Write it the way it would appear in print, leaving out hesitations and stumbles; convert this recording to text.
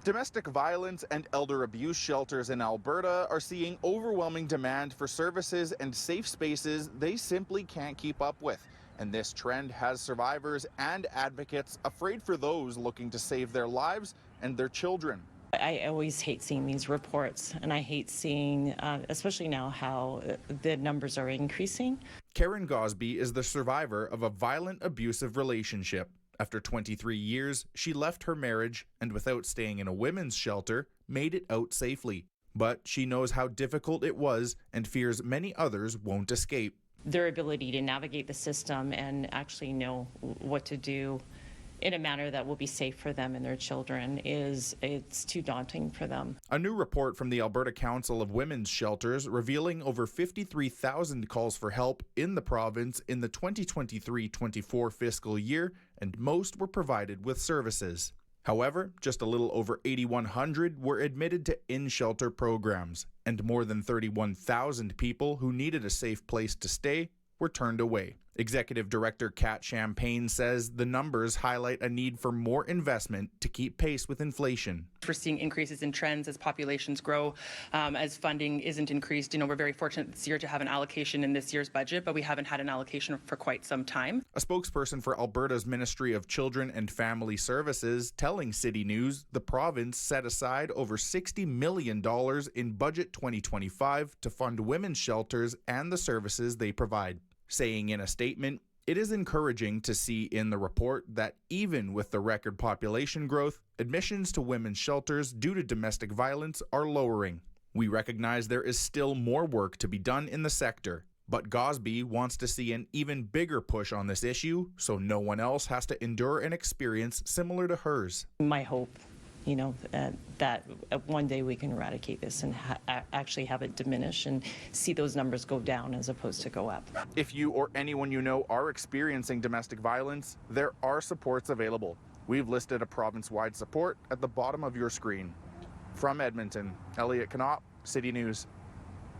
Domestic violence and elder abuse shelters in Alberta are seeing overwhelming demand for services and safe spaces they simply can't keep up with. And this trend has survivors and advocates afraid for those looking to save their lives and their children. I always hate seeing these reports, and I hate seeing, especially now, how the numbers are increasing. Karen Gosby is the survivor of a violent, abusive relationship. After 23 years, she left her marriage and, without staying in a women's shelter, made it out safely. But she knows how difficult it was and fears many others won't escape. Their ability to navigate the system and actually know what to do in a manner that will be safe for them and their children it's too daunting for them. A new report from the Alberta Council of Women's Shelters revealing over 53,000 calls for help in the province in the 2023-24 fiscal year, and most were provided with services. However, just a little over 8,100 were admitted to in-shelter programs, and more than 31,000 people who needed a safe place to stay were turned away. Executive Director Kat Champagne says the numbers highlight a need for more investment to keep pace with inflation. We're seeing increases in trends as populations grow, as funding isn't increased. We're very fortunate this year to have an allocation in this year's budget, but we haven't had an allocation for quite some time. A spokesperson for Alberta's Ministry of Children and Family Services telling City News the province set aside over $60 million in Budget 2025 to fund women's shelters and the services they provide. Saying in a statement, it is encouraging to see in the report that even with the record population growth, admissions to women's shelters due to domestic violence are lowering. We recognize there is still more work to be done in the sector, but Gosby wants to see an even bigger push on this issue so no one else has to endure an experience similar to hers. My hope, that one day we can eradicate this and actually have it diminish and see those numbers go down as opposed to go up. If you or anyone you know are experiencing domestic violence, there are supports available. We've listed a province-wide support at the bottom of your screen. From Edmonton, Elliot Knopp, City News.